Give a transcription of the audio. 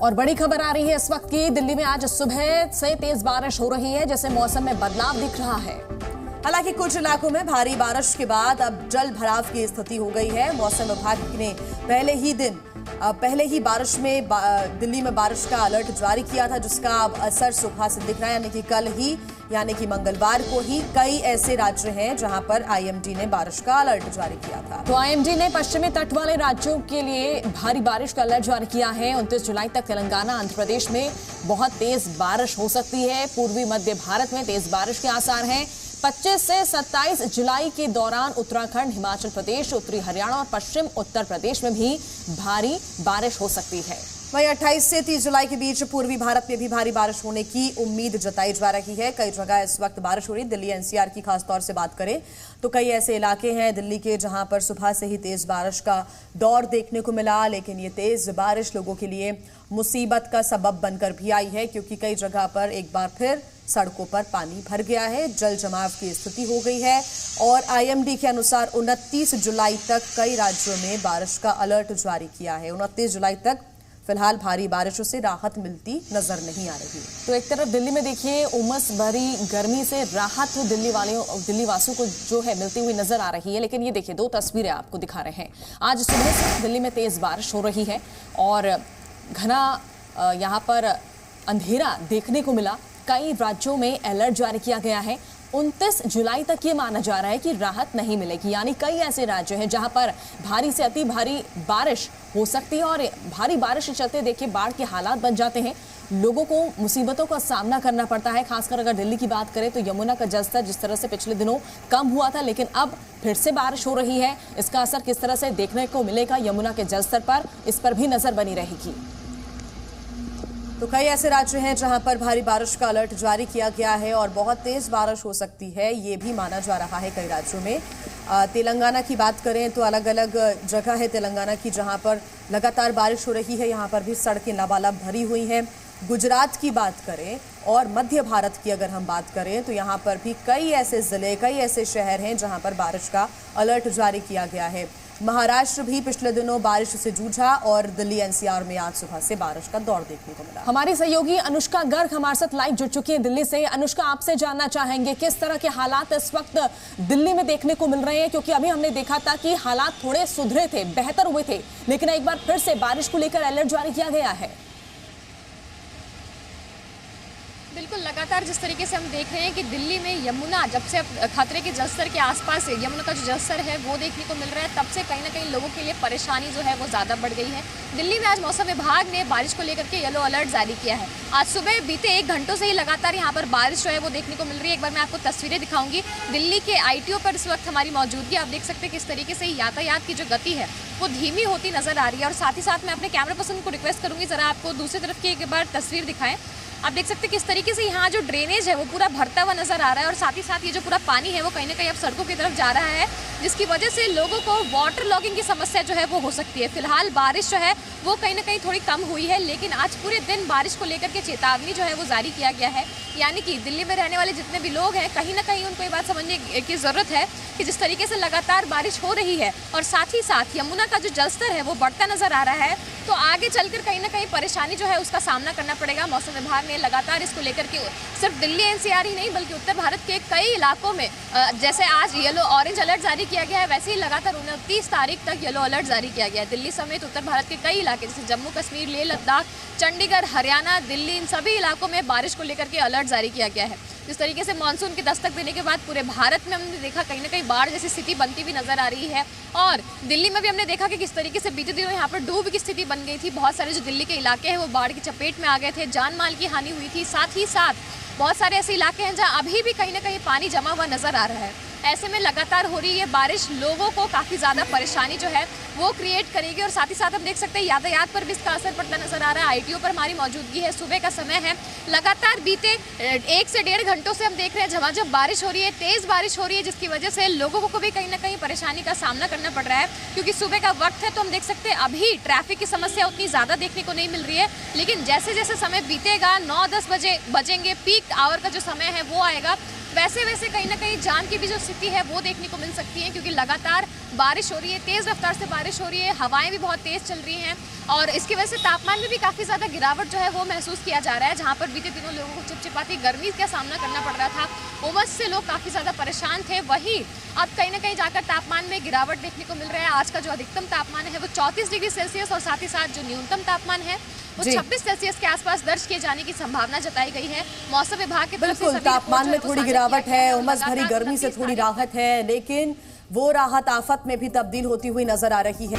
और बड़ी खबर आ रही है इस वक्त की। दिल्ली में आज सुबह से तेज बारिश हो रही है, जैसे मौसम में बदलाव दिख रहा है। हालांकि कुछ इलाकों में भारी बारिश के बाद अब जल भराव की स्थिति हो गई है। मौसम विभाग ने पहले ही बारिश में दिल्ली में बारिश का अलर्ट जारी किया था, जिसका अब असर सुबह से दिख रहा है। यानी कि कल ही यानी कि मंगलवार को ही कई ऐसे राज्य हैं जहां पर आईएमडी ने बारिश का अलर्ट जारी किया था। तो आईएमडी ने पश्चिमी तट वाले राज्यों के लिए भारी बारिश का अलर्ट जारी किया है। 29 जुलाई तक तेलंगाना, आंध्र प्रदेश में बहुत तेज बारिश हो सकती है। पूर्वी मध्य भारत में तेज बारिश के आसार हैं। 25 से 27 जुलाई के दौरान उत्तराखंड, हिमाचल प्रदेश, उत्तरी हरियाणा और पश्चिम उत्तर प्रदेश में भी भारी बारिश हो सकती है। वहीं 28 से 30 जुलाई के बीच पूर्वी भारत में भी भारी बारिश होने की उम्मीद जताई जा रही है। कई जगह इस वक्त बारिश हो रही है। दिल्ली एनसीआर की खासतौर से बात करें तो कई ऐसे इलाके हैं दिल्ली के जहां पर सुबह से ही तेज बारिश का दौर देखने को मिला, लेकिन ये तेज बारिश लोगों के लिए मुसीबत का सबब बनकर भी आई है, क्योंकि कई जगह पर एक बार फिर सड़कों पर पानी भर गया है, जल जमाव की स्थिति हो गई है। और आईएमडी के अनुसार 29 जुलाई तक कई राज्यों में बारिश का अलर्ट जारी किया है। 29 जुलाई तक फिलहाल भारी बारिशों से राहत मिलती नजर नहीं आ रही। तो एक तरफ दिल्ली में देखिए उमस भरी गर्मी से राहत दिल्ली वासियों को जो है मिलती हुई नजर आ रही है। लेकिन ये देखिए दो तस्वीरें आपको दिखा रहे हैं। आज सुबह से दिल्ली में तेज बारिश हो रही है और घना यहाँ पर अंधेरा देखने को मिला। कई राज्यों में अलर्ट जारी किया गया है। 29 जुलाई तक ये माना जा रहा है कि राहत नहीं मिलेगी, यानी कई ऐसे राज्य हैं जहां पर भारी से अति भारी बारिश हो सकती है और भारी बारिश के चलते देखिए बाढ़ के हालात बन जाते हैं। लोगों को मुसीबतों का सामना करना पड़ता है। खासकर अगर दिल्ली की बात करें तो यमुना का जलस्तर जिस तरह से पिछले दिनों कम हुआ था, लेकिन अब फिर से बारिश हो रही है। इसका असर किस तरह से देखने को मिलेगा यमुना के जलस्तर पर, इस पर भी नजर बनी रहेगी। तो कई ऐसे राज्य हैं जहां पर भारी बारिश का अलर्ट जारी किया गया है और बहुत तेज बारिश हो सकती है, ये भी माना जा रहा है कई राज्यों में। तेलंगाना की बात करें तो अलग अलग जगह है तेलंगाना की जहां पर लगातार बारिश हो रही है। यहाँ पर भी सड़कें लबालब भरी हुई हैं। गुजरात की बात करें और मध्य भारत की अगर हम बात करें तो यहाँ पर भी कई ऐसे जिले, कई ऐसे शहर हैं जहाँ पर बारिश का अलर्ट जारी किया गया है। महाराष्ट्र भी पिछले दिनों बारिश से जूझा और दिल्ली एनसीआर में आज सुबह से बारिश का दौर देखने को मिला। हमारी सहयोगी अनुष्का गर्ग हमारे साथ लाइव जुड़ चुकी है दिल्ली से। अनुष्का, आपसे जानना चाहेंगे किस तरह के हालात इस वक्त दिल्ली में देखने को मिल रहे हैं, क्योंकि अभी हमने देखा था कि हालात थोड़े सुधरे थे, बेहतर हुए थे, लेकिन एक बार फिर से बारिश को लेकर अलर्ट जारी किया गया है। बिल्कुल, लगातार जिस तरीके से हम देख रहे हैं कि दिल्ली में यमुना जब से खतरे के जलस्तर के आसपास है, यमुना का जो जलस्तर है वो देखने को मिल रहा है, तब से कहीं ना कहीं लोगों के लिए परेशानी जो है वो ज़्यादा बढ़ गई है। दिल्ली में आज मौसम विभाग ने बारिश को लेकर के येलो अलर्ट जारी किया है। आज सुबह बीते 1 घंटों से ही लगातार यहाँ पर बारिश जो है वो देखने को मिल रही है। एक बार मैं आपको तस्वीरें दिखाऊंगी दिल्ली के ITO पर इस वक्त हमारी मौजूदगी। आप देख सकते हैं किस तरीके से यातायात की जो गति है वो धीमी होती नजर आ रही है। और साथ ही साथ मैं अपने कैमरा पर्सन को रिक्वेस्ट करूंगी जरा आपको दूसरी तरफ की एक बार तस्वीर दिखाएं। आप देख सकते हैं किस तरीके से यहाँ जो ड्रेनेज है वो पूरा भरता हुआ नजर आ रहा है और साथ ही साथ ये जो पूरा पानी है वो कहीं ना कहीं अब सड़कों की तरफ जा रहा है, जिसकी वजह से लोगों को वाटर लॉगिंग की समस्या जो है वो हो सकती है। फिलहाल बारिश जो है वो कहीं ना कहीं थोड़ी कम हुई है, लेकिन आज पूरे दिन बारिश को लेकर के चेतावनी जो है वो जारी किया गया है। यानी कि दिल्ली में रहने वाले जितने भी लोग हैं कहीं ना कहीं उनको ये बात समझने की ज़रूरत है कि जिस तरीके से लगातार बारिश हो रही है और साथ ही साथ यमुना का जो जलस्तर है वो बढ़ता नजर आ रहा है, तो आगे चलकर कहीं ना कहीं परेशानी जो है उसका सामना करना पड़ेगा। मौसम विभाग ने लगातार इसको लेकर के सिर्फ दिल्ली एनसीआर ही नहीं बल्कि उत्तर भारत के कई इलाकों में जैसे आज येलो ऑरेंज अलर्ट जारी किया गया है, वैसे ही लगातार 29 तारीख तक येलो अलर्ट जारी किया गया है। दिल्ली समेत उत्तर भारत के कई इलाके जैसे जम्मू कश्मीर, लेह लद्दाख, चंडीगढ़, हरियाणा, दिल्ली, इन सभी इलाकों में बारिश को लेकर के अलर्ट जारी किया गया है। जिस तरीके से मानसून की दस्तक देने के बाद पूरे भारत में हमने देखा कहीं ना कहीं बाढ़ जैसी स्थिति बनती हुई नजर आ रही है। और दिल्ली में भी हमने देखा कि किस तरीके से बीते दिनों यहाँ पर डूब की स्थिति बन गई थी। बहुत सारे जो दिल्ली के इलाके हैं वो बाढ़ की चपेट में आ गए थे, जान माल की हानि हुई थी। साथ ही साथ बहुत सारे ऐसे इलाके हैं जहाँ अभी भी कहीं ना कहीं पानी जमा हुआ नजर आ रहा है। ऐसे में लगातार हो रही है बारिश लोगों को काफ़ी ज़्यादा परेशानी जो है वो क्रिएट करेगी। और साथ ही साथ हम देख सकते हैं यातायात पर भी इसका असर पड़ता नजर आ रहा है। ITO पर हमारी मौजूदगी है, सुबह का समय है। लगातार बीते 1 से 1.5 घंटों से हम देख रहे हैं जब बारिश हो रही है, तेज़ बारिश हो रही है, जिसकी वजह से लोगों को भी कहीं ना कहीं परेशानी का सामना करना पड़ रहा है। क्योंकि सुबह का वक्त है तो हम देख सकते हैं अभी ट्रैफिक की समस्या उतनी ज़्यादा देखने को नहीं मिल रही है, लेकिन जैसे जैसे समय बीतेगा 9-10 बजेंगे, पीक आवर का जो समय है वो आएगा, वैसे वैसे कहीं ना कहीं जाम की भी जो स्थिति है वो देखने को मिल सकती है। क्योंकि लगातार बारिश हो रही है, तेज़ रफ्तार से बारिश हो रही है, हवाएं भी बहुत तेज़ चल रही हैं और इसकी वजह से तापमान में भी काफ़ी ज़्यादा गिरावट जो है वो महसूस किया जा रहा है। जहाँ पर बीते दिनों लोगों को चिपचिपाती गर्मी का सामना करना पड़ रहा था, उमस से लोग काफ़ी ज़्यादा परेशान थे, वहीं अब कहीं ना कहीं जाकर तापमान में गिरावट देखने को मिल रहा है। आज का जो अधिकतम तापमान है वो 34 डिग्री सेल्सियस और साथ ही साथ जो न्यूनतम तापमान है वो 26 सेल्सियस के आसपास दर्ज किए जाने की संभावना जताई गई है। मौसम विभाग की तरफ से बिल्कुल तापमान में थोड़ी गिरावट है, उमस भरी गर्मी से थोड़ी राहत है, लेकिन वो राहत आफत में भी तब्दील होती हुई नजर आ रही है।